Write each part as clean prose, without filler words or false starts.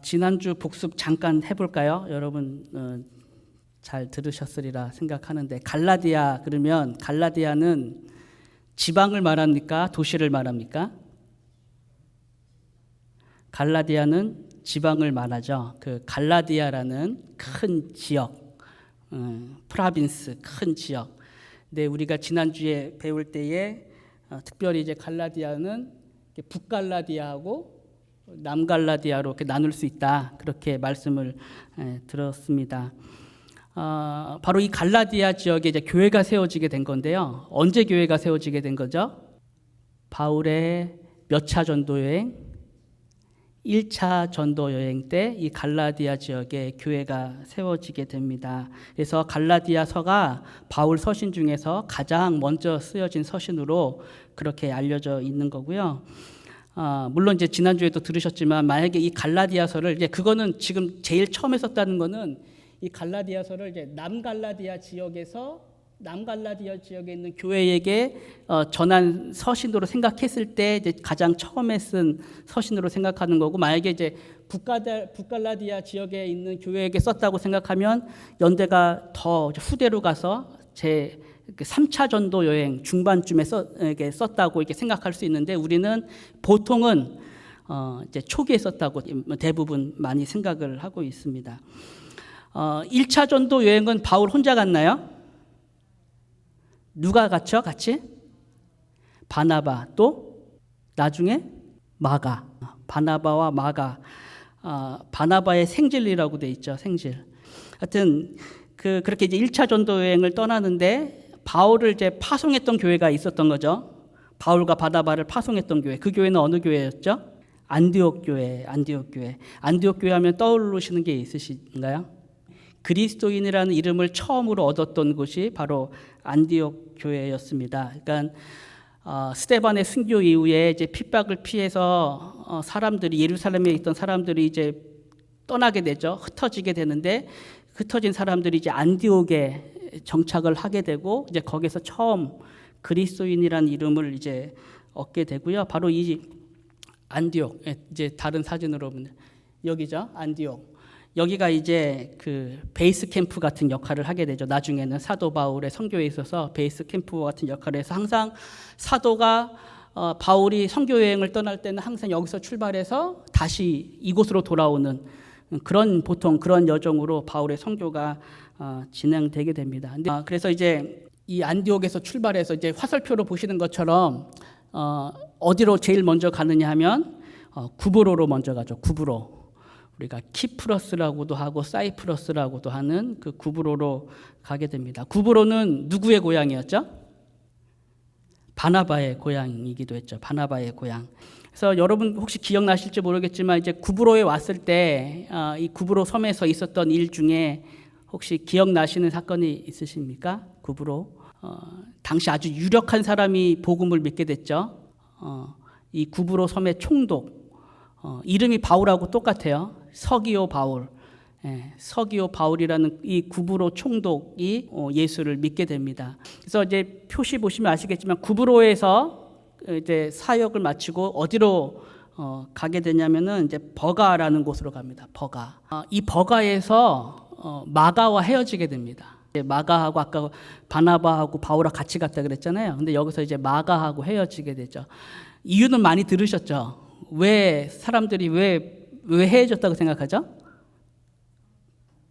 지난주 복습 잠깐 해볼까요? 여러분 잘 들으셨으리라 생각하는데, 갈라디아 그러면 갈라디아는 지방을 말합니까? 도시를 말합니까? 갈라디아는 지방을 말하죠. 그 갈라디아라는 큰 지역, 프라빈스, 큰 지역. 근데 우리가 지난주에 배울 때에 특별히 이제 갈라디아는 북갈라디아하고 남갈라디아로 이렇게 나눌 수 있다, 그렇게 말씀을 들었습니다. 바로 이 갈라디아 지역에 이제 교회가 세워지게 된 건데요. 언제 교회가 세워지게 된 거죠? 바울의 몇 차 전도 여행? 1차 전도 여행 때 이 갈라디아 지역에 교회가 세워지게 됩니다. 그래서 갈라디아서가 바울 서신 중에서 가장 먼저 쓰여진 서신으로 그렇게 알려져 있는 거고요. 물론 이제 지난주에도 들으셨지만, 만약에 이 갈라디아서를 이제 그거는 지금 제일 처음에 썼다는 거는 이 갈라디아서를 이제 남갈라디아 지역에 있는 교회에게 전한 서신으로 생각했을 때 이제 가장 처음에 쓴 서신으로 생각하는 거고, 만약에 이제 북갈라디아 지역에 있는 교회에게 썼다고 생각하면 연대가 더 후대로 가서 제 3차 전도 여행 중반쯤에 썼다고 이렇게 생각할 수 있는데, 우리는 보통은 이제 초기에 썼다고 대부분 많이 생각을 하고 있습니다. 1차 전도 여행은 바울 혼자 갔나요? 누가 갔죠? 같이? 바나바, 또 나중에 마가. 바나바와 마가. 바나바의 생질이라고 돼 있죠. 생질. 하여튼 그렇게 이제 1차 전도 여행을 떠나는데 바울을 이제 파송했던 교회가 있었던 거죠. 바울과 바나바를 파송했던 교회. 그 교회는 어느 교회였죠? 안디옥 교회. 안디옥 교회 하면 떠오르시는 게 있으신가요? 그리스도인이라는 이름을 처음으로 얻었던 곳이 바로 안디옥 교회였습니다. 그러니까 스데반의 순교 이후에 이제 핍박을 피해서 사람들이, 예루살렘에 있던 사람들이 이제 떠나게 되죠. 흩어지게 되는데, 흩어진 사람들이 이제 안디옥에 정착을 하게 되고, 이제 거기서 처음 그리스도인이라는 이름을 이제 얻게 되고요. 바로 이 안디옥, 이제 다른 사진으로 보면 여기죠. 안디옥. 여기가 이제 그 베이스 캠프 같은 역할을 하게 되죠. 나중에는 사도 바울의 선교에 있어서 베이스 캠프 같은 역할을 해서, 항상 사도가 바울이 선교 여행을 떠날 때는 항상 여기서 출발해서 다시 이곳으로 돌아오는 보통 그런 여정으로 바울의 선교가 진행되게 됩니다. 그래서 이제 이 안디옥에서 출발해서 이제 화살표로 보시는 것처럼 어디로 제일 먼저 가느냐 하면 구브로로 먼저 가죠. 구브로. 우리가 키프러스라고도 하고 사이프러스라고도 하는 그 구브로로 가게 됩니다. 구브로는 누구의 고향이었죠? 바나바의 고향이기도 했죠. 바나바의 고향. 그래서 여러분 혹시 기억나실지 모르겠지만, 이제 구브로에 왔을 때 이 구브로 섬에서 있었던 일 중에 혹시 기억나시는 사건이 있으십니까? 구브로. 당시 아주 유력한 사람이 복음을 믿게 됐죠. 이 구브로 섬의 총독. 이름이 바울하고 똑같아요. 서기오 바울. 서기오 바울이라는 이 구브로 총독이 예수를 믿게 됩니다. 그래서 이제 표시 보시면 아시겠지만, 구브로에서 이제 사역을 마치고 어디로 가게 되냐면은 이제 버가라는 곳으로 갑니다. 버가. 이 버가에서 마가와 헤어지게 됩니다. 마가하고 아까 바나바하고 바울하고 같이 갔다 그랬잖아요. 근데 여기서 이제 마가하고 헤어지게 되죠. 이유는 많이 들으셨죠? 왜 사람들이 왜 헤어졌다고 생각하죠?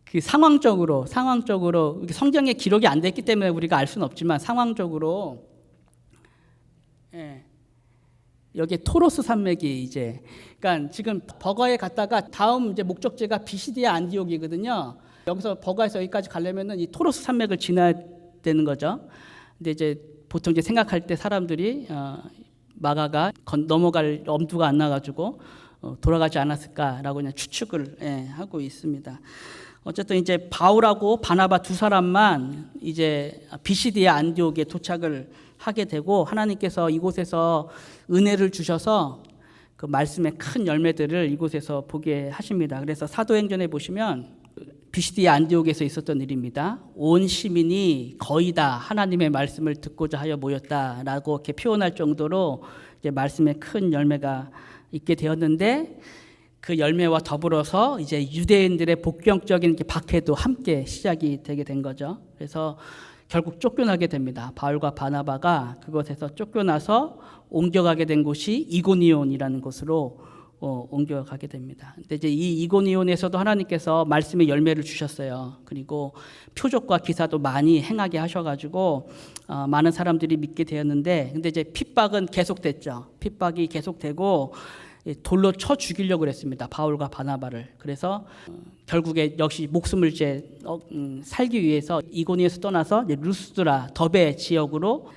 그 상황적으로 성경에 기록이 안 됐기 때문에 우리가 알 수는 없지만, 상황적으로 여기 토로스 산맥이 이제, 그러니까 지금 버가에 갔다가 다음 이제 목적지가 비시디아 안디옥이거든요. 여기서 버가에서 여기까지 가려면은 이 토로스 산맥을 지나야 되는 거죠. 근데 이제 보통 이제 생각할 때 사람들이 마가가 넘어갈 엄두가 안 나가지고 돌아가지 않았을까라고 그냥 추측을 하고 있습니다. 어쨌든 이제 바울하고 바나바 두 사람만 이제 비시디아 안디옥에 도착을 하게 되고, 하나님께서 이곳에서 은혜를 주셔서 그 말씀의 큰 열매들을 이곳에서 보게 하십니다. 그래서 사도행전에 보시면 비시디아 안디옥에서 있었던 일입니다. 온 시민이 거의 다 하나님의 말씀을 듣고자 하여 모였다라고 이렇게 표현할 정도로 이제 말씀의 큰 열매가 있게 되었는데, 그 열매와 더불어서 이제 유대인들의 복경적인 박해도 함께 시작이 되게 된 거죠. 그래서 결국 쫓겨나게 됩니다. 바울과 바나바가 그곳에서 쫓겨나서 옮겨가게 된 곳이 이고니온이라는 곳으로 옮겨가게 됩니다. 근데 이제 이 이고니온에서도 하나님께서 말씀의 열매를 주셨어요. 그리고 표적과 기사도 많이 행하게 하셔가지고 많은 사람들이 믿게 되었는데, 근데 이제 핍박은 계속됐죠. 핍박이 계속되고 돌로 쳐 죽이려고 그랬습니다. 바울과 바나바를. 그래서 결국에 역시 목숨을 이제 살기 위해서 이고니에서 떠나서 이제 루스드라 더베 지역으로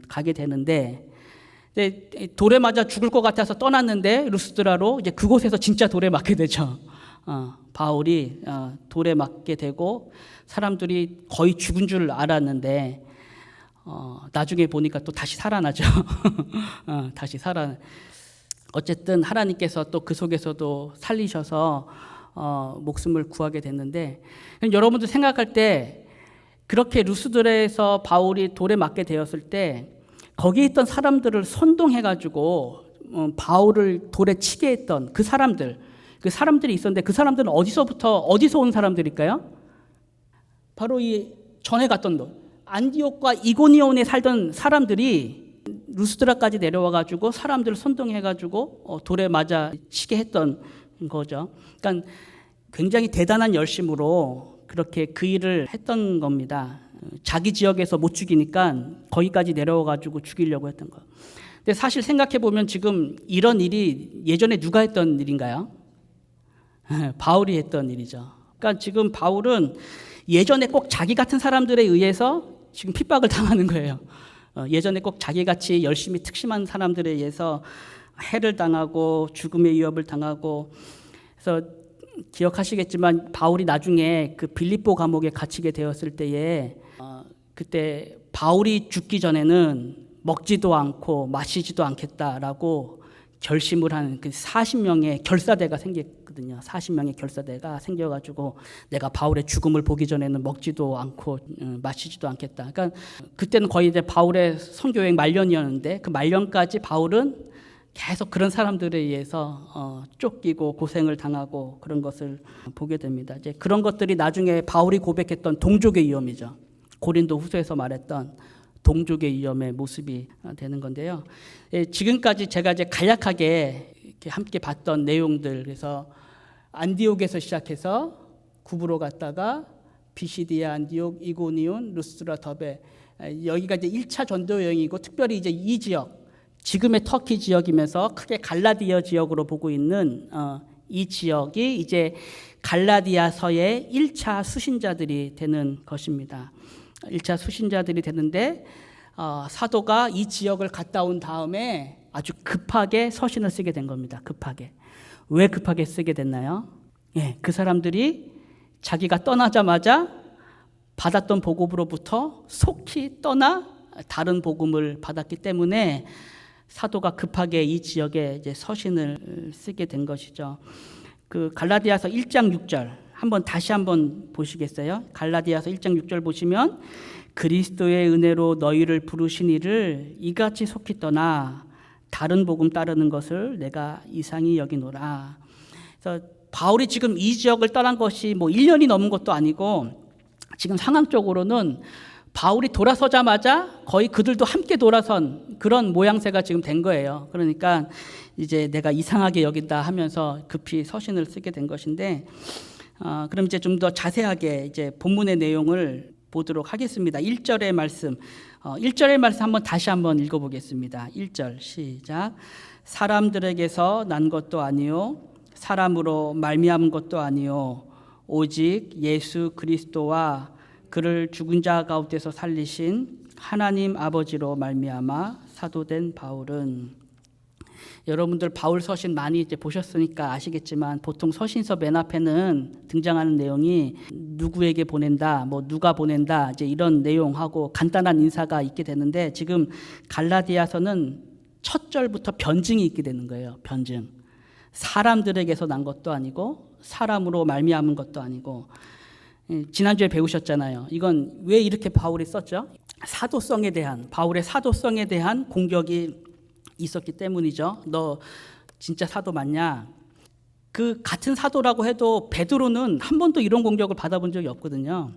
가게 되는데, 돌에 맞아 죽을 것 같아서 떠났는데 루스드라로 이제 그곳에서 진짜 돌에 맞게 되죠. 바울이 돌에 맞게 되고 사람들이 거의 죽은 줄 알았는데 나중에 보니까 또 다시 살아나죠. 다시 살아. 어쨌든 하나님께서 또 그 속에서도 살리셔서 목숨을 구하게 됐는데, 여러분들 생각할 때 그렇게 루스드라에서 바울이 돌에 맞게 되었을 때 거기에 있던 사람들을 선동해가지고 바울을 돌에 치게 했던 그 사람들이 있었는데, 그 사람들은 어디서 온 사람들일까요? 바로 이 전에 갔던 안디옥과 이고니온에 살던 사람들이 루스드라까지 내려와가지고 사람들을 선동해가지고 돌에 맞아 치게 했던 거죠. 그러니까 굉장히 대단한 열심으로 그렇게 그 일을 했던 겁니다. 자기 지역에서 못 죽이니까 거기까지 내려와가지고 죽이려고 했던 거. 근데 사실 생각해 보면 지금 이런 일이 예전에 누가 했던 일인가요? 바울이 했던 일이죠. 그러니까 지금 바울은 예전에 꼭 자기 같은 사람들에 의해서 지금 핍박을 당하는 거예요. 예전에 꼭 자기같이 열심히 특심한 사람들에 의해서 해를 당하고 죽음의 위협을 당하고. 그래서 기억하시겠지만 바울이 나중에 그 빌립보 감옥에 갇히게 되었을 때에 그때 바울이 죽기 전에는 먹지도 않고 마시지도 않겠다라고 결심을 한 그 40명의 결사대가 생겼거든요. 40명의 결사대가 생겨가지고 내가 바울의 죽음을 보기 전에는 먹지도 않고 마시지도 않겠다. 그러니까 그때는 거의 이제 바울의 선교여행 말년이었는데, 그 말년까지 바울은 계속 그런 사람들에 의해서 쫓기고 고생을 당하고 그런 것을 보게 됩니다. 이제 그런 것들이 나중에 바울이 고백했던 동족의 위험이죠. 고린도 후서에서 말했던 동족의 위험의 모습이 되는 건데요. 지금까지 제가 이제 간략하게 이렇게 함께 봤던 내용들, 그래서 안디옥에서 시작해서 구브로 갔다가 비시디아, 안디옥, 이고니온, 루스드라, 더베, 여기가 이제 1차 전도 여행이고, 특별히 이제 이 지역, 지금의 터키 지역이면서 크게 갈라디아 지역으로 보고 있는 이 지역이 이제 갈라디아서의 1차 수신자들이 되는 것입니다. 1차 수신자들이 되는데 사도가 이 지역을 갔다 온 다음에 아주 급하게 서신을 쓰게 된 겁니다. 급하게. 왜 급하게 쓰게 됐나요? 그 사람들이 자기가 떠나자마자 받았던 복음으로부터 속히 떠나 다른 복음을 받았기 때문에 사도가 급하게 이 지역에 이제 서신을 쓰게 된 것이죠. 그 갈라디아서 1장 6절 다시 한번 보시겠어요? 갈라디아서 1장 6절 보시면 그리스도의 은혜로 너희를 부르신 이를 이같이 속히 떠나 다른 복음 따르는 것을 내가 이상히 여기노라. 그래서 바울이 지금 이 지역을 떠난 것이 뭐 1년이 넘은 것도 아니고, 지금 상황적으로는 바울이 돌아서자마자 거의 그들도 함께 돌아선 그런 모양새가 지금 된 거예요. 그러니까 이제 내가 이상하게 여긴다 하면서 급히 서신을 쓰게 된 것인데, 그럼 이제 좀 더 자세하게 이제 본문의 내용을 보도록 하겠습니다. 1절의 말씀, 1절의 말씀 다시 한번 읽어보겠습니다. 1절 시작. 사람들에게서 난 것도 아니요 사람으로 말미암은 것도 아니요 오직 예수 그리스도와 그를 죽은 자 가운데서 살리신 하나님 아버지로 말미암아 사도된 바울은. 여러분들 바울 서신 많이 이제 보셨으니까 아시겠지만, 보통 서신서 맨 앞에는 등장하는 내용이 누구에게 보낸다, 뭐 누가 보낸다, 이제 이런 내용하고 간단한 인사가 있게 되는데, 지금 갈라디아서는 첫 절부터 변증이 있게 되는 거예요. 변증. 사람들에게서 난 것도 아니고 사람으로 말미암은 것도 아니고. 지난주에 배우셨잖아요. 이건 왜 이렇게 바울이 썼죠? 바울의 사도성에 대한 공격이 있었기 때문이죠. 너 진짜 사도 맞냐? 그 같은 사도라고 해도 베드로는 한 번도 이런 공격을 받아본 적이 없거든요.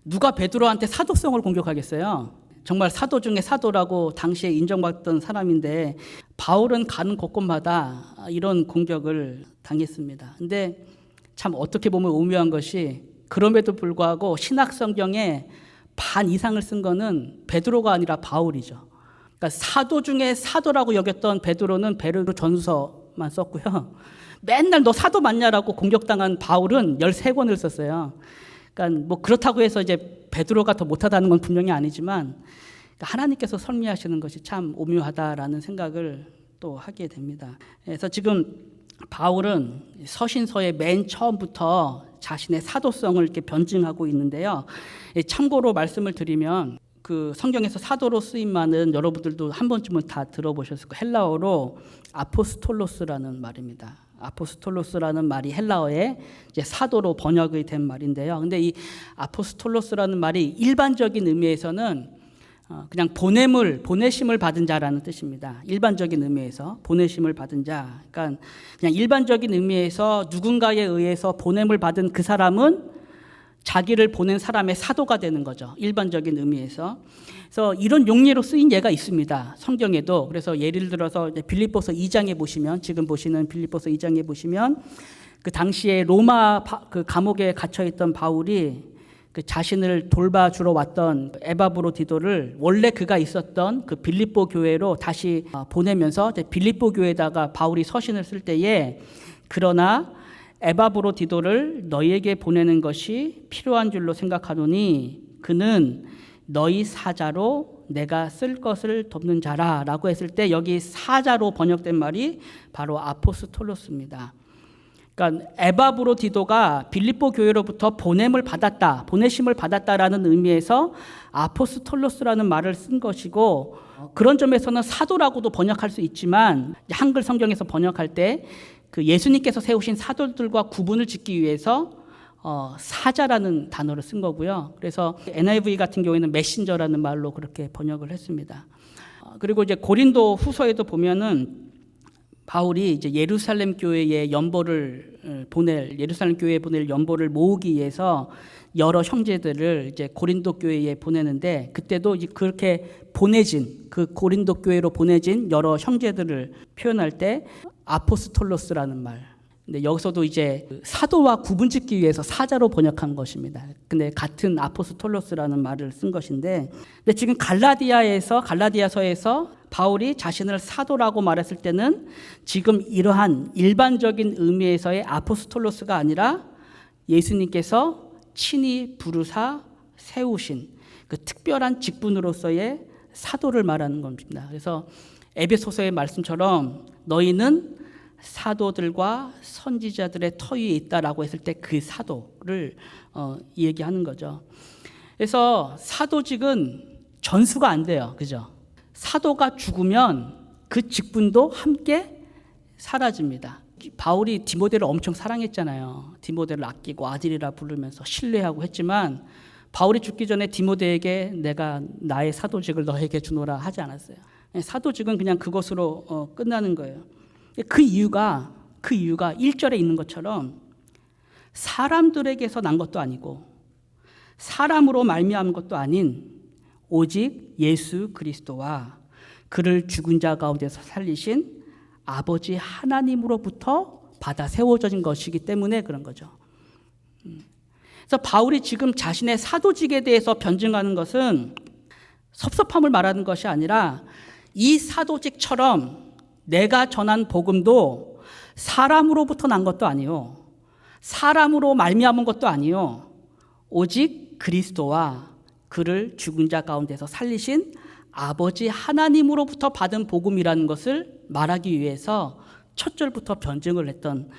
누가 베드로한테 사도성을 공격하겠어요? 정말 사도 중에 사도라고 당시에 인정받던 사람인데 바울은 가는 곳곳마다 이런 공격을 당했습니다. 근데 참 어떻게 보면 오묘한 것이 그럼에도 불구하고 신약 성경에 반 이상을 쓴 거는 베드로가 아니라 바울이죠. 그러니까 사도 중에 사도라고 여겼던 베드로는 베드로 전서만 썼고요. 맨날 너 사도 맞냐라고 공격당한 바울은 13권을 썼어요. 그러니까 뭐 그렇다고 해서 이제 베드로가 더 못하다는 건 분명히 아니지만 하나님께서 섭리하시는 것이 참 오묘하다라는 생각을 또 하게 됩니다. 그래서 지금 바울은 서신서의 맨 처음부터 자신의 사도성을 이렇게 변증하고 있는데요. 참고로 말씀을 드리면 그 성경에서 사도로 쓰임만은 여러분들도 한 번쯤은 다 들어보셨을 거예요. 헬라어로 아포스톨로스라는 말입니다. 아포스톨로스라는 말이 헬라어에 이제 사도로 번역이 된 말인데요. 근데 이 아포스톨로스라는 말이 일반적인 의미에서는 그냥 보내심을 받은 자라는 뜻입니다. 일반적인 의미에서 보내심을 받은 자. 그러니까 그냥 일반적인 의미에서 누군가에 의해서 보냄을 받은 그 사람은 자기를 보낸 사람의 사도가 되는 거죠. 일반적인 의미에서. 그래서 이런 용례로 쓰인 예가 있습니다. 성경에도. 그래서 예를 들어서 빌립보서 2장에 보시면, 지금 보시는 빌립보서 2장에 보시면 그 당시에 로마 그 감옥에 갇혀 있던 바울이 그 자신을 돌봐주러 왔던 에바브로디도를 원래 그가 있었던 그 빌립보 교회로 다시 보내면서 빌립보 교회에다가 바울이 서신을 쓸 때에 그러나 에바브로디도를 너희에게 보내는 것이 필요한 줄로 생각하노니 그는 너희 사자로 내가 쓸 것을 돕는 자라라고 했을 때 여기 사자로 번역된 말이 바로 아포스톨로스입니다. 그러니까 에바브로디도가 빌립보 교회로부터 보내심을 받았다라는 의미에서 아포스톨로스라는 말을 쓴 것이고 그런 점에서는 사도라고도 번역할 수 있지만 한글 성경에서 번역할 때 그 예수님께서 세우신 사도들과 구분을 짓기 위해서 사자라는 단어를 쓴 거고요. 그래서 NIV 같은 경우에는 메신저라는 말로 그렇게 번역을 했습니다. 그리고 이제 고린도 후서에도 보면은 바울이 이제 예루살렘 교회에 예루살렘 교회에 보낼 연보를 모으기 위해서 여러 형제들을 이제 고린도 교회에 보내는데 그때도 이제 그렇게 그 고린도 교회로 보내진 여러 형제들을 표현할 때 아포스톨로스라는 말. 근데 여기서도 이제 사도와 구분짓기 위해서 사자로 번역한 것입니다. 근데 같은 아포스톨로스라는 말을 쓴 것인데, 근데 지금 갈라디아서에서 바울이 자신을 사도라고 말했을 때는 지금 이러한 일반적인 의미에서의 아포스톨로스가 아니라 예수님께서 친히 부르사 세우신 그 특별한 직분으로서의 사도를 말하는 겁니다. 그래서 에베소서의 말씀처럼 너희는 사도들과 선지자들의 터 위에 있다라고 했을 때 그 사도를 얘기하는 거죠. 그래서 사도직은 전수가 안 돼요. 그죠? 사도가 죽으면 그 직분도 함께 사라집니다. 바울이 디모데를 엄청 사랑했잖아요. 디모데를 아끼고 아들이라 부르면서 신뢰하고 했지만 바울이 죽기 전에 디모데에게 내가 나의 사도직을 너에게 주노라 하지 않았어요. 사도직은 그냥 그것으로 끝나는 거예요. 그 이유가 1절에 있는 것처럼 사람들에게서 난 것도 아니고 사람으로 말미암은 것도 아닌 오직 예수 그리스도와 그를 죽은 자 가운데서 살리신 아버지 하나님으로부터 받아 세워진 것이기 때문에 그런 거죠. 그래서 바울이 지금 자신의 사도직에 대해서 변증하는 것은 섭섭함을 말하는 것이 아니라 이 사도직처럼 내가 전한 복음도 사람으로부터 난 것도 아니요, 사람으로 말미암은 것도 아니요, 오직 그리스도와 그를 죽은 자 가운데서 살리신 아버지 하나님으로부터 받은 복음이라는 것을 말하기 위해서 첫 절부터 변증을 했던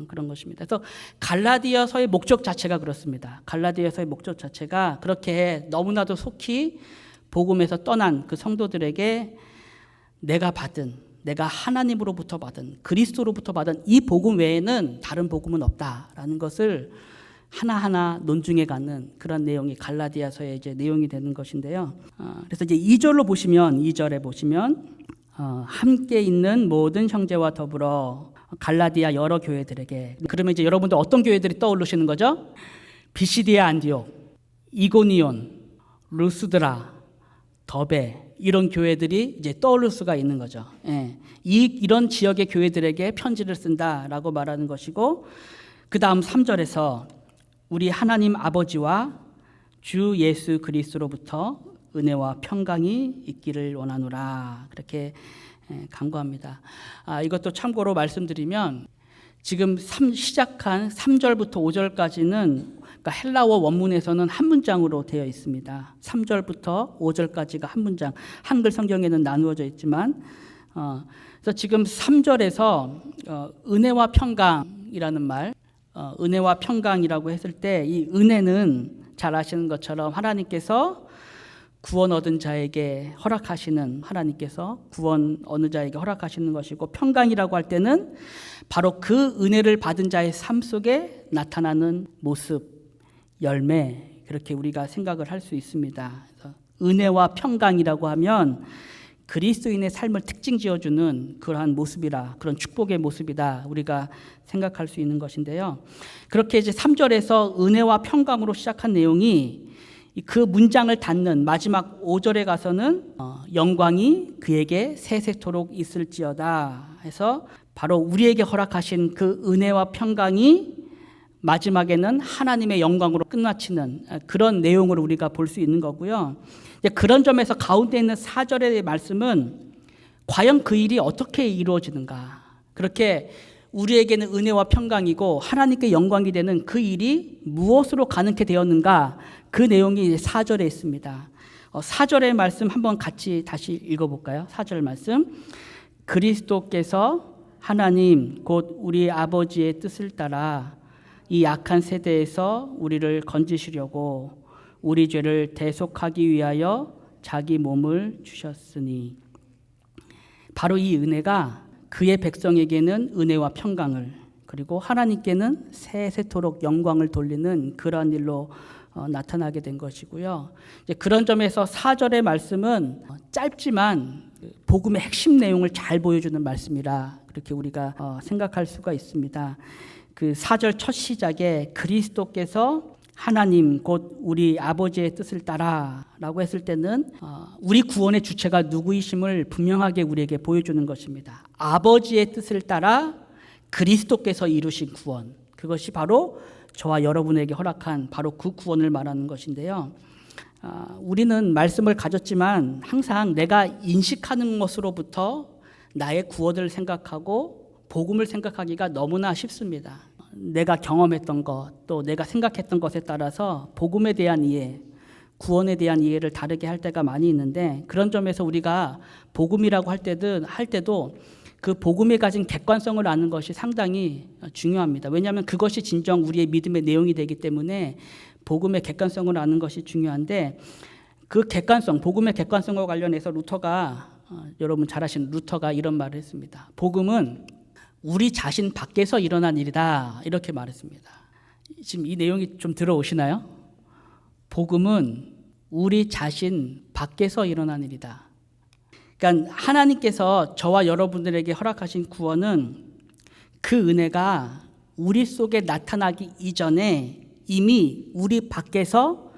그런 것입니다. 그래서 갈라디아서의 목적 자체가 그렇습니다. 갈라디아서의 목적 자체가 그렇게 너무나도 속히 복음에서 떠난 그 성도들에게 내가 하나님으로부터 받은, 그리스도로부터 받은 이 복음 외에는 다른 복음은 없다라는 것을 하나하나 논증해 가는 그런 내용이 갈라디아서의 이제 내용이 되는 것인데요. 그래서 이제 2절에 보시면 함께 있는 모든 형제와 더불어 갈라디아 여러 교회들에게. 그러면 이제 여러분들 어떤 교회들이 떠오르시는 거죠? 비시디아 안디옥, 이고니온, 루스드라, 더베 이런 교회들이 이제 떠오를 수가 있는 거죠. 예. 이런 지역의 교회들에게 편지를 쓴다라고 말하는 것이고, 그 다음 3절에서 우리 하나님 아버지와 주 예수 그리스도로부터 은혜와 평강이 있기를 원하노라, 그렇게 간구합니다. 이것도 참고로 말씀드리면 지금 시작한 3절부터 5절까지는 그러니까 헬라어 원문에서는 한 문장으로 되어 있습니다. 3절부터 5절까지가 한 문장. 한글 성경에는 나누어져 있지만 그래서 지금 3절에서 은혜와 평강이라는 말, 은혜와 평강이라고 했을 때 이 은혜는 잘 아시는 것처럼 하나님께서 구원 얻은 자에게 허락하시는, 하나님께서 구원 어느 자에게 허락하시는 것이고, 평강이라고 할 때는 바로 그 은혜를 받은 자의 삶 속에 나타나는 모습, 열매, 그렇게 우리가 생각을 할 수 있습니다. 그래서 은혜와 평강이라고 하면 그리스도인의 삶을 특징 지어주는 그러한 모습이라, 그런 축복의 모습이다 우리가 생각할 수 있는 것인데요. 그렇게 이제 3절에서 은혜와 평강으로 시작한 내용이 그 문장을 닫는 마지막 5절에 가서는 영광이 그에게 세세토록 있을지어다 해서 바로 우리에게 허락하신 그 은혜와 평강이 마지막에는 하나님의 영광으로 끝마치는 그런 내용으로 우리가 볼 수 있는 거고요. 그런 점에서 가운데 있는 4절의 말씀은 과연 그 일이 어떻게 이루어지는가, 그렇게 우리에게는 은혜와 평강이고 하나님께 영광이 되는 그 일이 무엇으로 가능케 되었는가, 그 내용이 4절에 있습니다. 4절의 말씀 한번 같이 다시 읽어볼까요? 4절 말씀. 그리스도께서 하나님 곧 우리 아버지의 뜻을 따라 이 악한 세대에서 우리를 건지시려고 우리 죄를 대속하기 위하여 자기 몸을 주셨으니, 바로 이 은혜가 그의 백성에게는 은혜와 평강을, 그리고 하나님께는 세세토록 영광을 돌리는 그러한 일로 나타나게 된 것이고요. 이제 그런 점에서 4절의 말씀은 짧지만 복음의 핵심 내용을 잘 보여주는 말씀이라 그렇게 우리가 생각할 수가 있습니다. 그 4절 첫 시작에 그리스도께서 하나님 곧 우리 아버지의 뜻을 따라 라고 했을 때는 우리 구원의 주체가 누구이심을 분명하게 우리에게 보여주는 것입니다. 아버지의 뜻을 따라 그리스도께서 이루신 구원, 그것이 바로 저와 여러분에게 허락한 바로 그 구원을 말하는 것인데요. 우리는 말씀을 가졌지만 항상 내가 인식하는 것으로부터 나의 구원을 생각하고 복음을 생각하기가 너무나 쉽습니다. 내가 경험했던 것, 또 내가 생각했던 것에 따라서 복음에 대한 이해, 구원에 대한 이해를 다르게 할 때가 많이 있는데, 그런 점에서 우리가 복음이라고 할 때도 그 복음에 가진 객관성을 아는 것이 상당히 중요합니다. 왜냐하면 그것이 진정 우리의 믿음의 내용이 되기 때문에 복음의 객관성을 아는 것이 중요한데, 그 객관성, 복음의 객관성과 관련해서 루터가, 여러분 잘 아시는 루터가 이런 말을 했습니다. 복음은 우리 자신 밖에서 일어난 일이다, 이렇게 말했습니다. 지금 이 내용이 좀 들어오시나요? 복음은 우리 자신 밖에서 일어난 일이다. 그러니까 하나님께서 저와 여러분들에게 허락하신 구원은 그 은혜가 우리 속에 나타나기 이전에 이미 우리 밖에서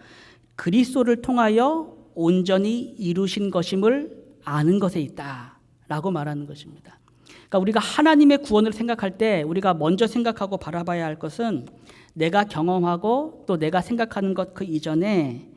그리스도를 통하여 온전히 이루신 것임을 아는 것에 있다라고 말하는 것입니다. 그러니까 우리가 하나님의 구원을 생각할 때 우리가 먼저 생각하고 바라봐야 할 것은 내가 경험하고 또 내가 생각하는 것 그 이전에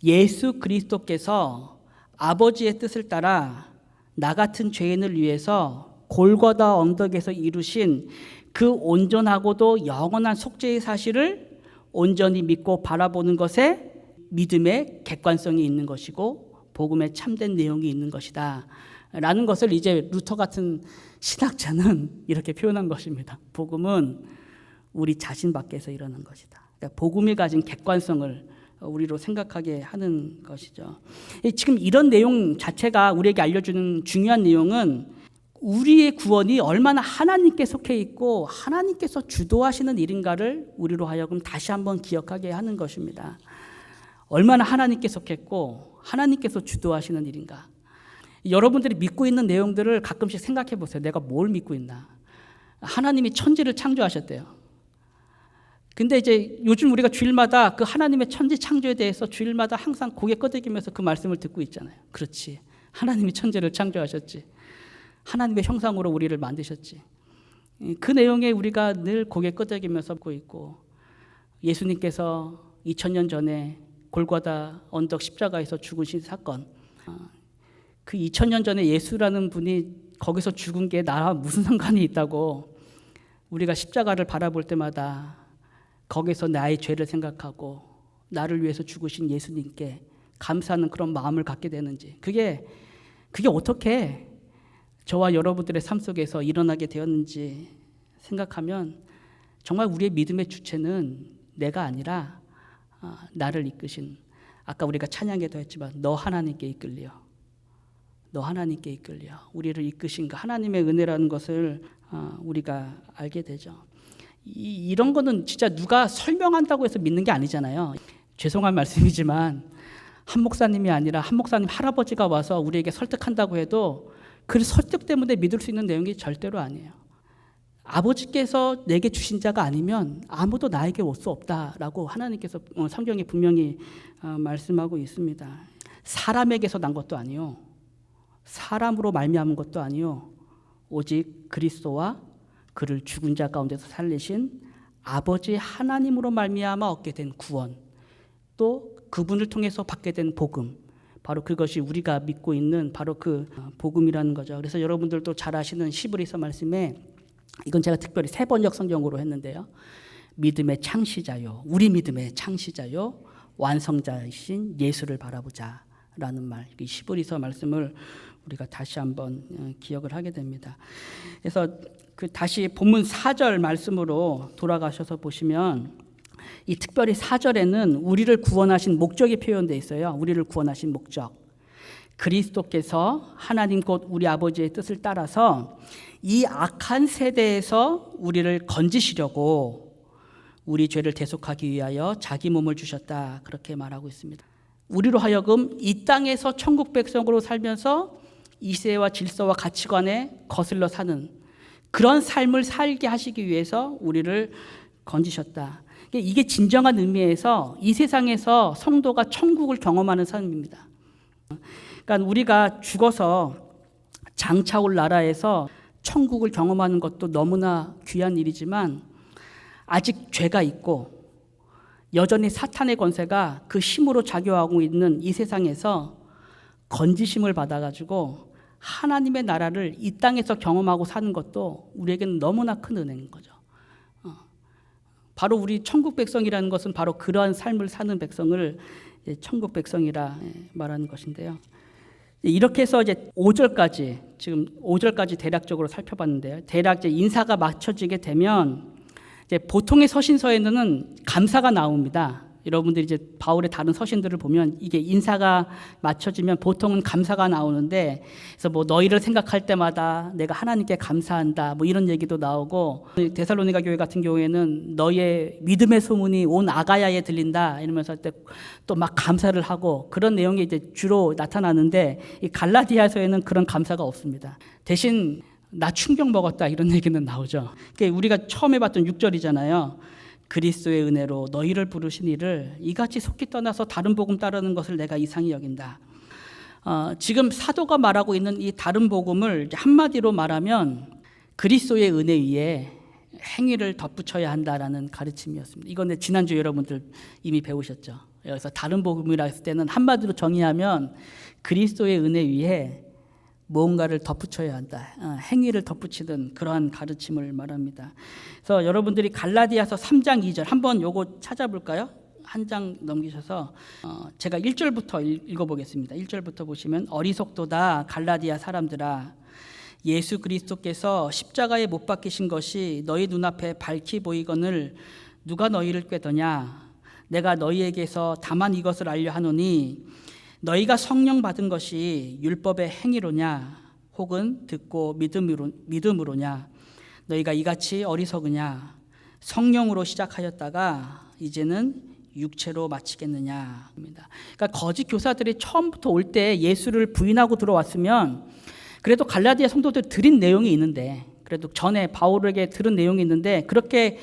예수 그리스도께서 아버지의 뜻을 따라 나 같은 죄인을 위해서 골고다 언덕에서 이루신 그 온전하고도 영원한 속죄의 사실을 온전히 믿고 바라보는 것에 믿음의 객관성이 있는 것이고 복음의 참된 내용이 있는 것이다 라는 것을 이제 루터 같은 신학자는 이렇게 표현한 것입니다. 복음은 우리 자신 밖에서 일어난 것이다. 그러니까 복음이 가진 객관성을 우리로 생각하게 하는 것이죠. 지금 이런 내용 자체가 우리에게 알려주는 중요한 내용은 우리의 구원이 얼마나 하나님께 속해 있고 하나님께서 주도하시는 일인가를 우리로 하여금 다시 한번 기억하게 하는 것입니다. 얼마나 하나님께 속했고 하나님께서 주도하시는 일인가. 여러분들이 믿고 있는 내용들을 가끔씩 생각해 보세요. 내가 뭘 믿고 있나? 하나님이 천지를 창조하셨대요. 근데 이제 요즘 우리가 주일마다 그 하나님의 천지 창조에 대해서 주일마다 항상 고개 끄덕이면서 그 말씀을 듣고 있잖아요. 그렇지. 하나님이 천지를 창조하셨지. 하나님의 형상으로 우리를 만드셨지. 그 내용에 우리가 늘 고개 끄덕이면서 듣고 있고, 예수님께서 2000년 전에 골고다 언덕 십자가에서 죽으신 사건, 그 2000년 전에 예수라는 분이 거기서 죽은 게 나와 무슨 상관이 있다고 우리가 십자가를 바라볼 때마다 거기서 나의 죄를 생각하고 나를 위해서 죽으신 예수님께 감사하는 그런 마음을 갖게 되는지, 그게 어떻게 저와 여러분들의 삶 속에서 일어나게 되었는지 생각하면 정말 우리의 믿음의 주체는 내가 아니라 나를 이끄신, 아까 우리가 찬양에도 했지만 너 하나님께 이끌려, 너 하나님께 이끌려 우리를 이끄신 그 하나님의 은혜라는 것을 우리가 알게 되죠. 이런 거는 진짜 누가 설명한다고 해서 믿는 게 아니잖아요. 죄송한 말씀이지만 한 목사님이 아니라 한 목사님 할아버지가 와서 우리에게 설득한다고 해도 그 설득 때문에 믿을 수 있는 내용이 절대로 아니에요. 아버지께서 내게 주신 자가 아니면 아무도 나에게 올 수 없다라고 하나님께서 성경에 분명히 말씀하고 있습니다. 사람에게서 난 것도 아니요, 사람으로 말미암은 것도 아니요, 오직 그리스도와 그를 죽은 자 가운데서 살리신 아버지 하나님으로 말미암아 얻게 된 구원, 또 그분을 통해서 받게 된 복음, 바로 그것이 우리가 믿고 있는 바로 그 복음이라는 거죠. 그래서 여러분들도 잘 아시는 시브리서 말씀에, 이건 제가 특별히 세 번역 성경으로 했는데요, 믿음의 창시자요, 우리 믿음의 창시자요 완성자이신 예수를 바라보자 라는 말, 이 시브리서 말씀을 우리가 다시 한번 기억을 하게 됩니다. 그래서 그 다시 본문 4절 말씀으로 돌아가셔서 보시면, 이 특별히 4절에는 우리를 구원하신 목적이 표현되어 있어요. 우리를 구원하신 목적, 그리스도께서 하나님 곧 우리 아버지의 뜻을 따라서 이 악한 세대에서 우리를 건지시려고 우리 죄를 대속하기 위하여 자기 몸을 주셨다, 그렇게 말하고 있습니다. 우리로 하여금 이 땅에서 천국 백성으로 살면서 이세와 질서와 가치관에 거슬러 사는 그런 삶을 살게 하시기 위해서 우리를 건지셨다. 이게 진정한 의미에서 이 세상에서 성도가 천국을 경험하는 삶입니다. 그러니까 우리가 죽어서 장차올 나라에서 천국을 경험하는 것도 너무나 귀한 일이지만, 아직 죄가 있고 여전히 사탄의 권세가 그 힘으로 작용하고 있는 이 세상에서 건지심을 받아가지고 하나님의 나라를 이 땅에서 경험하고 사는 것도 우리에게는 너무나 큰 은혜인 거죠. 바로 우리 천국 백성이라는 것은 바로 그러한 삶을 사는 백성을 천국 백성이라 말하는 것인데요. 이렇게 해서 이제 5절까지, 지금 5절까지 대략적으로 살펴봤는데요. 대략 이제 인사가 맞춰지게 되면 이제 보통의 서신서에는 감사가 나옵니다. 여러분들이 이제 바울의 다른 서신들을 보면 이게 인사가 맞춰지면 보통은 감사가 나오는데, 그래서 뭐 너희를 생각할 때마다 내가 하나님께 감사한다, 뭐 이런 얘기도 나오고, 데살로니가 교회 같은 경우에는 너의 믿음의 소문이 온 아가야에 들린다 이러면서 또 막 감사를 하고, 그런 내용이 이제 주로 나타나는데, 이 갈라디아서에는 그런 감사가 없습니다. 대신 나 충격 먹었다 이런 얘기는 나오죠. 그러니까 우리가 처음에 봤던 6절이잖아요. 그리스도의 은혜로 너희를 부르신 이를 이같이 속히 떠나서 다른 복음 따르는 것을 내가 이상히 여긴다. 지금 사도가 말하고 있는 이 다른 복음을 한마디로 말하면 그리스도의 은혜 위에 행위를 덧붙여야 한다라는 가르침이었습니다. 이건 지난주 여러분들 이미 배우셨죠. 그래서 다른 복음이라 했을 때는 한마디로 정의하면 그리스도의 은혜 위에 뭔가를 덧붙여야 한다, 행위를 덧붙이는 그러한 가르침을 말합니다. 그래서 여러분들이 갈라디아서 3장 2절 한번 요거 찾아볼까요? 한 장 넘기셔서 제가 1절부터 읽어보겠습니다. 1절부터 보시면, 어리석도다 갈라디아 사람들아, 예수 그리스도께서 십자가에 못 박히신 것이 너희 눈앞에 밝히 보이거늘 누가 너희를 꾀더냐? 내가 너희에게서 다만 이것을 알려 하노니 너희가 성령 받은 것이 율법의 행위로냐 혹은 듣고 믿음으로냐? 너희가 이같이 어리석으냐? 성령으로 시작하였다가 이제는 육체로 마치겠느냐? 그러니까 거짓 교사들이 처음부터 올 때 예수를 부인하고 들어왔으면 그래도 갈라디아 성도들 드린 내용이 있는데 그래도 전에 바울에게 들은 내용이 있는데 그렇게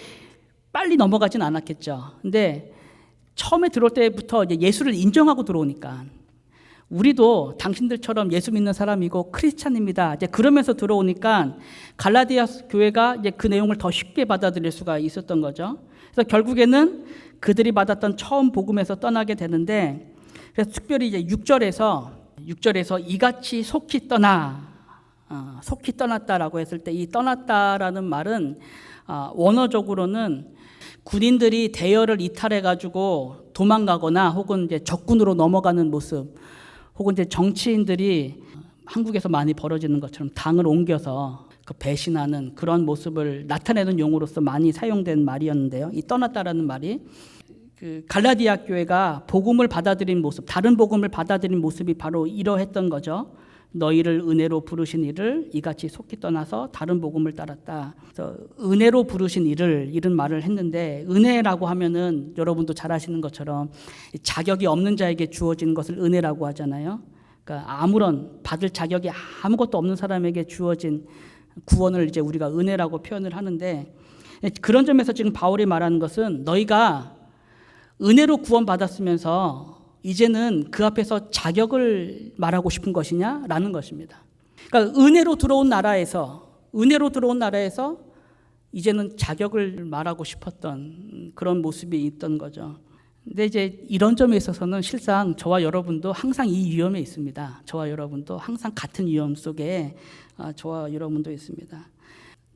빨리 넘어가진 않았겠죠. 근데 처음에 들어올 때부터 이제 예수를 인정하고 들어오니까 우리도 당신들처럼 예수 믿는 사람이고 크리스찬입니다. 이제 그러면서 들어오니까 갈라디아 교회가 이제 그 내용을 더 쉽게 받아들일 수가 있었던 거죠. 그래서 결국에는 그들이 받았던 처음 복음에서 떠나게 되는데, 그래서 특별히 이제 6절에서 이같이 속히 떠났다라고 했을 때 이 떠났다라는 말은 원어적으로는 군인들이 대열을 이탈해가지고 도망가거나 혹은 이제 적군으로 넘어가는 모습, 혹은 이제 정치인들이 한국에서 많이 벌어지는 것처럼 당을 옮겨서 그 배신하는 그런 모습을 나타내는 용어로서 많이 사용된 말이었는데요. 이 떠났다라는 말이 그 갈라디아 교회가 복음을 받아들인 모습, 다른 복음을 받아들인 모습이 바로 이러했던 거죠. 너희를 은혜로 부르신 이를 이같이 속히 떠나서 다른 복음을 따랐다. 그래서 은혜로 부르신 이를 이런 말을 했는데, 은혜라고 하면은 여러분도 잘 아시는 것처럼 자격이 없는 자에게 주어진 것을 은혜라고 하잖아요. 그러니까 아무런 받을 자격이 아무것도 없는 사람에게 주어진 구원을 이제 우리가 은혜라고 표현을 하는데, 그런 점에서 지금 바울이 말하는 것은 너희가 은혜로 구원받았으면서 이제는 그 앞에서 자격을 말하고 싶은 것이냐라는 것입니다. 그러니까 은혜로 들어온 나라에서 이제는 자격을 말하고 싶었던 그런 모습이 있던 거죠. 근데 이제 이런 점에 있어서는 실상 저와 여러분도 항상 이 위험에 있습니다. 저와 여러분도 항상 같은 위험 속에 저와 여러분도 있습니다.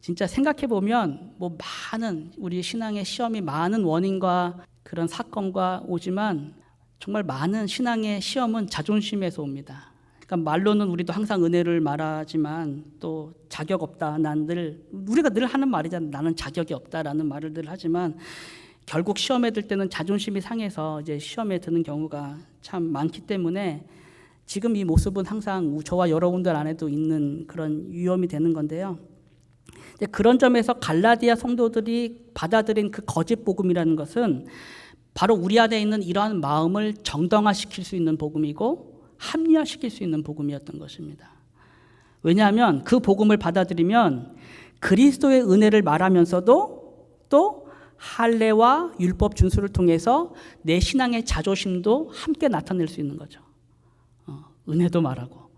진짜 생각해 보면 뭐 많은 우리 신앙의 시험이 많은 원인과 그런 사건과 오지만 정말 많은 신앙의 시험은 자존심에서 옵니다. 그러니까 말로는 우리도 항상 은혜를 말하지만 또 자격 없다. 우리가 늘 하는 말이잖아요. 나는 자격이 없다라는 말을 늘 하지만 결국 시험에 들 때는 자존심이 상해서 이제 시험에 드는 경우가 참 많기 때문에 지금 이 모습은 항상 저와 여러분들 안에도 있는 그런 위험이 되는 건데요. 그런 점에서 갈라디아 성도들이 받아들인 그 거짓 복음이라는 것은 바로 우리 안에 있는 이러한 마음을 정당화시킬 수 있는 복음이고 합리화시킬 수 있는 복음이었던 것입니다. 왜냐하면 그 복음을 받아들이면 그리스도의 은혜를 말하면서도 또 할례와 율법 준수를 통해서 내 신앙의 자존심도 함께 나타낼 수 있는 거죠. 은혜도 말하고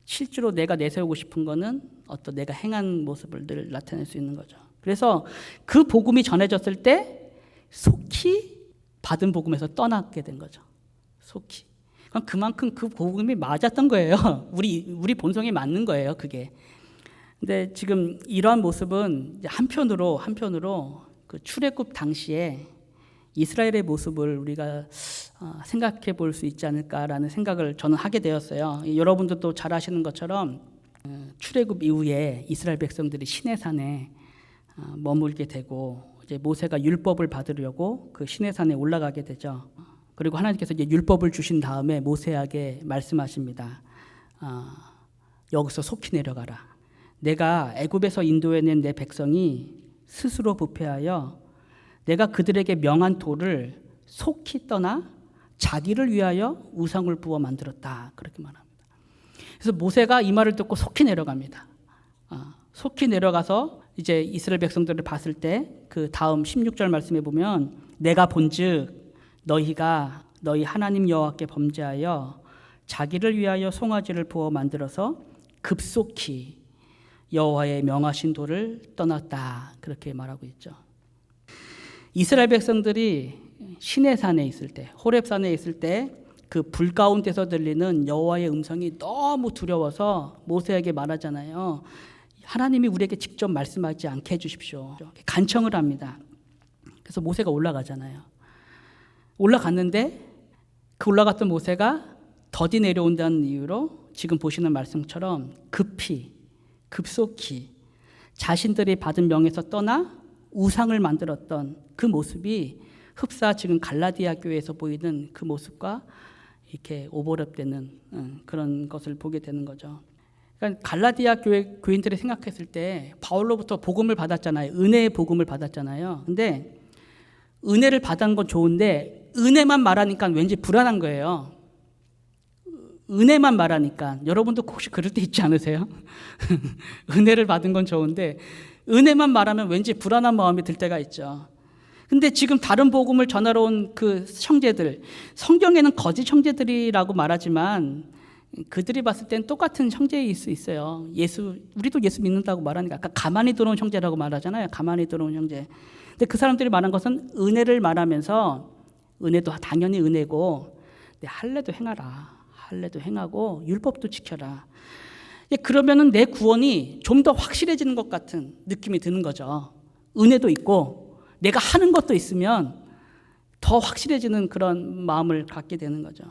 실제로 내가 내세우고 싶은 거는 어떤 내가 행한 모습을 늘 나타낼 수 있는 거죠. 그래서 그 복음이 전해졌을 때 속히 받은 복음에서 떠나게 된 거죠. 속히. 그만큼 그 복음이 맞았던 거예요. 우리 본성에 맞는 거예요, 그게. 근데 지금 이러한 모습은 한편으로 그 출애굽 당시에 이스라엘의 모습을 우리가 생각해 볼 수 있지 않을까라는 생각을 저는 하게 되었어요. 여러분들도 잘 아시는 것처럼 출애굽 이후에 이스라엘 백성들이 시내산에 머물게 되고 이제 모세가 율법을 받으려고 그 시내산에 올라가게 되죠. 그리고 하나님께서 이제 율법을 주신 다음에 모세에게 말씀하십니다. 여기서 속히 내려가라. 내가 애굽에서 인도해낸 내 백성이 스스로 부패하여 내가 그들에게 명한 도를 속히 떠나 자기를 위하여 우상을 부어 만들었다. 그렇게 말합니다. 그래서 모세가 이 말을 듣고 속히 내려갑니다. 속히 내려가서 이제 이스라엘 백성들을 봤을 때 그 다음 16절 말씀에 보면 내가 본즉 너희가 너희 하나님 여호와께 범죄하여 자기를 위하여 송아지를 부어 만들어서 급속히 여호와의 명하신 도를 떠났다. 그렇게 말하고 있죠. 이스라엘 백성들이 시내산에 있을 때, 호렙산에 있을 때 그 불 가운데서 들리는 여호와의 음성이 너무 두려워서 모세에게 말하잖아요. 하나님이 우리에게 직접 말씀하지 않게 해주십시오. 간청을 합니다. 그래서 모세가 올라가잖아요. 올라갔는데 그 올라갔던 모세가 더디 내려온다는 이유로 지금 보시는 말씀처럼 급속히 자신들이 받은 명에서 떠나 우상을 만들었던 그 모습이 흡사 지금 갈라디아 교회에서 보이는 그 모습과 이렇게 오버랩되는 그런 것을 보게 되는 거죠. 그러니까 갈라디아 교회 교인들이 생각했을 때 바울로부터 복음을 받았잖아요. 은혜의 복음을 받았잖아요. 근데 은혜를 받은 건 좋은데 은혜만 말하니까 왠지 불안한 거예요. 은혜만 말하니까 여러분도 혹시 그럴 때 있지 않으세요? 은혜를 받은 건 좋은데 은혜만 말하면 왠지 불안한 마음이 들 때가 있죠. 근데 지금 다른 복음을 전하러 온 그 형제들, 성경에는 거짓 형제들이라고 말하지만 그들이 봤을 땐 똑같은 형제일 수 있어요. 우리도 예수 믿는다고 말하니까 아까 가만히 들어온 형제라고 말하잖아요. 가만히 들어온 형제. 근데 그 사람들이 말한 것은 은혜를 말하면서 은혜도 당연히 은혜고 할례도 행하라. 할례도 행하고 율법도 지켜라. 그러면은 내 구원이 좀 더 확실해지는 것 같은 느낌이 드는 거죠. 은혜도 있고 내가 하는 것도 있으면 더 확실해지는 그런 마음을 갖게 되는 거죠.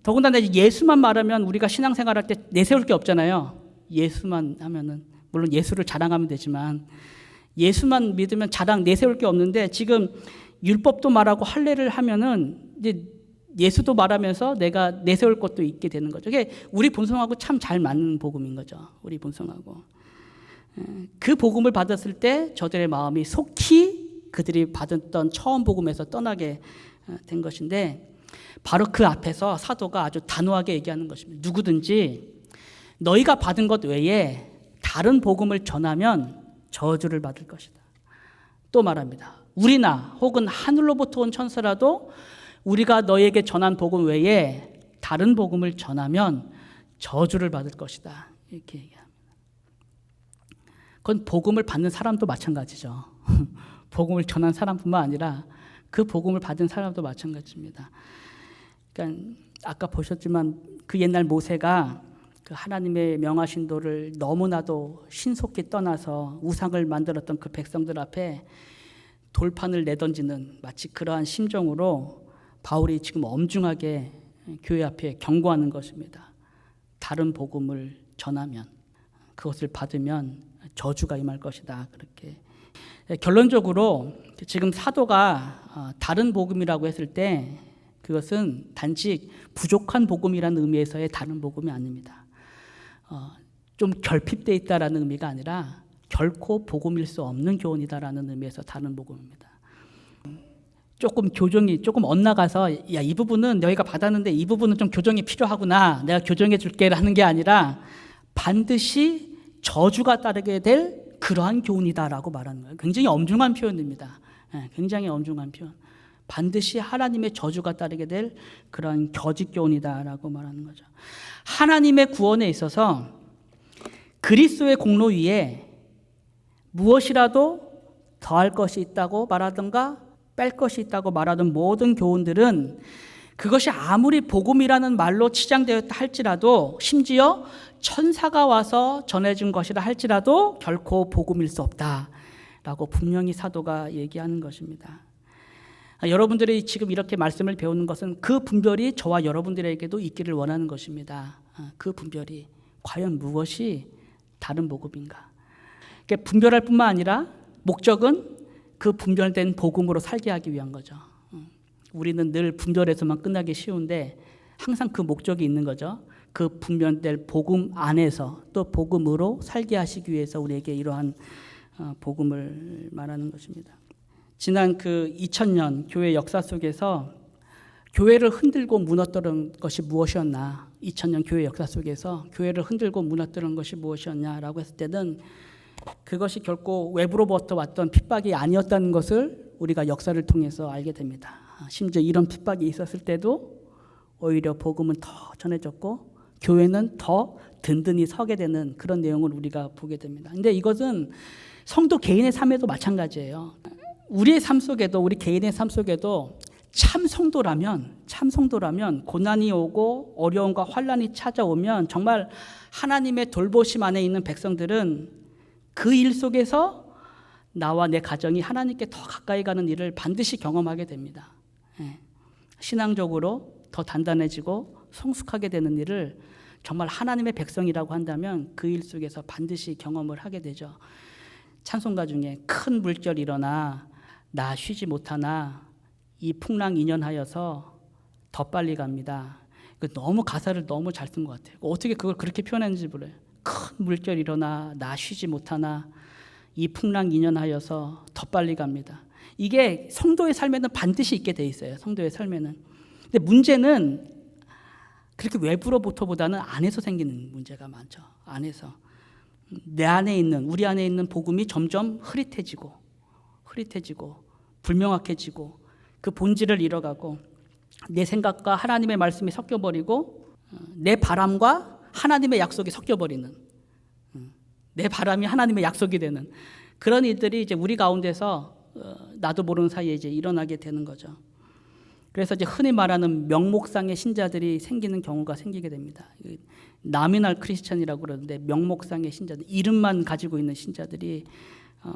더군다나 예수만 말하면 우리가 신앙생활할 때 내세울 게 없잖아요. 예수만 하면은 물론 예수를 자랑하면 되지만 예수만 믿으면 자랑 내세울 게 없는데 지금 율법도 말하고 할례를 하면은 이제 예수도 말하면서 내가 내세울 것도 있게 되는 거죠. 이게 우리 본성하고 참 잘 맞는 복음인 거죠. 우리 본성하고. 그 복음을 받았을 때 저들의 마음이 속히 그들이 받았던 처음 복음에서 떠나게 된 것인데 바로 그 앞에서 사도가 아주 단호하게 얘기하는 것입니다. 누구든지 너희가 받은 것 외에 다른 복음을 전하면 저주를 받을 것이다. 또 말합니다. 우리나 혹은 하늘로부터 온 천사라도 우리가 너희에게 전한 복음 외에 다른 복음을 전하면 저주를 받을 것이다. 이렇게 얘기합니다. 그건 복음을 받는 사람도 마찬가지죠. 복음을 전한 사람뿐만 아니라 그 복음을 받은 사람도 마찬가지입니다. 그러니까 아까 보셨지만 그 옛날 모세가 그 하나님의 명하신도를 너무나도 신속히 떠나서 우상을 만들었던 그 백성들 앞에 돌판을 내던지는 마치 그러한 심정으로 바울이 지금 엄중하게 교회 앞에 경고하는 것입니다. 다른 복음을 전하면 그것을 받으면 저주가 임할 것이다. 그렇게 결론적으로 지금 사도가 다른 복음이라고 했을 때 그것은 단지 부족한 복음이라는 의미에서의 다른 복음이 아닙니다. 좀 결핍되어 있다라는 의미가 아니라 결코 복음일 수 없는 교훈이다라는 의미에서 다른 복음입니다. 조금 교정이 조금 엇나가서 야, 이 부분은 너희가 받았는데 이 부분은 좀 교정이 필요하구나. 내가 교정해 줄게라는 게 아니라 반드시 저주가 따르게 될 그러한 교훈이다라고 말하는 거예요. 굉장히 엄중한 표현입니다. 굉장히 엄중한 표현. 반드시 하나님의 저주가 따르게 될 그런 거짓 교훈이다라고 말하는 거죠. 하나님의 구원에 있어서 그리스도의 공로 위에 무엇이라도 더할 것이 있다고 말하든가 뺄 것이 있다고 말하던 모든 교훈들은 그것이 아무리 복음이라는 말로 치장되었다 할지라도 심지어 천사가 와서 전해준 것이라 할지라도 결코 복음일 수 없다라고 분명히 사도가 얘기하는 것입니다. 여러분들이 지금 이렇게 말씀을 배우는 것은 그 분별이 저와 여러분들에게도 있기를 원하는 것입니다. 그 분별이 과연 무엇이 다른 복음인가? 분별할 뿐만 아니라 목적은 그 분별된 복음으로 살게 하기 위한 거죠. 우리는 늘 분별해서만 끝나기 쉬운데 항상 그 목적이 있는 거죠. 그 분별될 복음 안에서 또 복음으로 살게 하시기 위해서 우리에게 이러한 복음을 말하는 것입니다. 지난 그 2000년 교회 역사 속에서 교회를 흔들고 무너뜨린 것이 무엇이었나? 2000년 교회 역사 속에서 교회를 흔들고 무너뜨린 것이 무엇이었냐라고 했을 때는 그것이 결코 외부로부터 왔던 핍박이 아니었다는 것을 우리가 역사를 통해서 알게 됩니다. 심지어 이런 핍박이 있었을 때도 오히려 복음은 더 전해졌고 교회는 더 든든히 서게 되는 그런 내용을 우리가 보게 됩니다. 근데 이것은 성도 개인의 삶에도 마찬가지예요. 우리의 삶 속에도 우리 개인의 삶 속에도 참 성도라면 고난이 오고 어려움과 환난이 찾아오면 정말 하나님의 돌보심 안에 있는 백성들은 그 일 속에서 나와 내 가정이 하나님께 더 가까이 가는 일을 반드시 경험하게 됩니다. 신앙적으로 더 단단해지고 성숙하게 되는 일을 정말 하나님의 백성이라고 한다면 그 일 속에서 반드시 경험을 하게 되죠. 찬송가 중에 큰 물결 일어나 나 쉬지 못하나 이 풍랑 인연하여서 더 빨리 갑니다. 너무 가사를 너무 잘 쓴 것 같아요. 어떻게 그걸 그렇게 표현했는지 몰라요. 큰 물결 일어나 나 쉬지 못하나 이 풍랑 인연하여서 더 빨리 갑니다. 이게 성도의 삶에는 반드시 있게 돼 있어요. 성도의 삶에는. 근데 문제는 그렇게 외부로부터보다는 안에서 생기는 문제가 많죠. 안에서 내 안에 있는, 우리 안에 있는 복음이 점점 흐릿해지고 불명확해지고 그 본질을 잃어가고 내 생각과 하나님의 말씀이 섞여버리고 내 바람과 하나님의 약속이 섞여버리는, 내 바람이 하나님의 약속이 되는 그런 일들이 이제 우리 가운데서 나도 모르는 사이에 이제 일어나게 되는 거죠. 그래서 이제 흔히 말하는 명목상의 신자들이 생기는 경우가 생기게 됩니다. 나미널 크리스천이라고 그러는데 명목상의 신자들, 이름만 가지고 있는 신자들이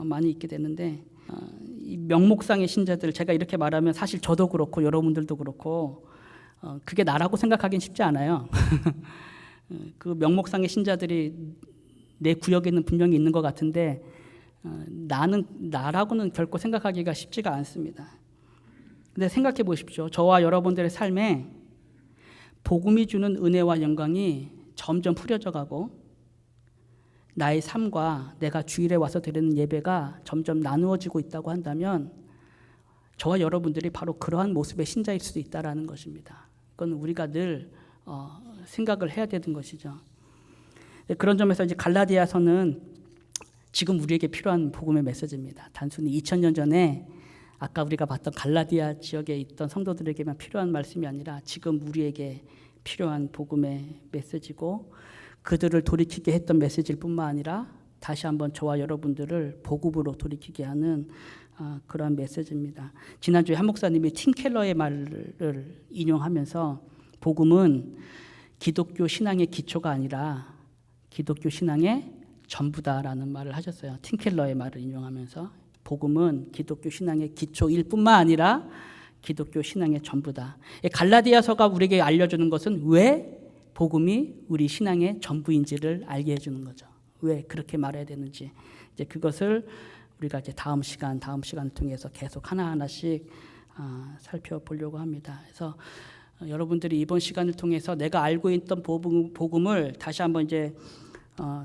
많이 있게 되는데, 이 명목상의 신자들, 제가 이렇게 말하면 사실 저도 그렇고 여러분들도 그렇고 그게 나라고 생각하기는 쉽지 않아요. 그 명목상의 신자들이 내 구역에는 분명히 있는 것 같은데 나라고는 결코 생각하기가 쉽지가 않습니다. 근데 생각해 보십시오. 저와 여러분들의 삶에 복음이 주는 은혜와 영광이 점점 흐려져 가고 나의 삶과 내가 주일에 와서 드리는 예배가 점점 나누어지고 있다고 한다면 저와 여러분들이 바로 그러한 모습의 신자일 수도 있다는 것입니다. 그건 우리가 늘 생각을 해야 되는 것이죠. 그런 점에서 이제 갈라디아서는 지금 우리에게 필요한 복음의 메시지입니다. 단순히 2000년 전에 아까 우리가 봤던 갈라디아 지역에 있던 성도들에게만 필요한 말씀이 아니라 지금 우리에게 필요한 복음의 메시지고, 그들을 돌이키게 했던 메시지일 뿐만 아니라 다시 한번 저와 여러분들을 복음으로 돌이키게 하는 그러한 메시지입니다. 지난주에 한 목사님이 팀 켈러의 말을 인용하면서 복음은 기독교 신앙의 기초가 아니라 기독교 신앙의 전부다라는 말을 하셨어요. 팀 켈러의 말을 인용하면서 복음은 기독교 신앙의 기초일 뿐만 아니라 기독교 신앙의 전부다. 갈라디아서가 우리에게 알려주는 것은 왜 복음이 우리 신앙의 전부인지를 알게 해주는 거죠. 왜 그렇게 말해야 되는지, 이제 그것을 우리가 이제 다음 시간을 통해서 계속 하나하나씩 살펴보려고 합니다. 그래서 여러분들이 이번 시간을 통해서 내가 알고 있던 복음을 다시 한번 이제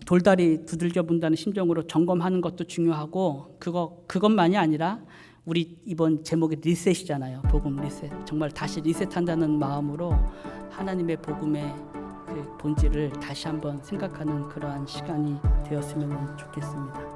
돌다리 두들겨 본다는 심정으로 점검하는 것도 중요하고, 그것만이 아니라 우리 이번 제목이 리셋이잖아요. 복음 리셋. 정말 다시 리셋한다는 마음으로 하나님의 복음의 그 본질을 다시 한번 생각하는 그러한 시간이 되었으면 좋겠습니다.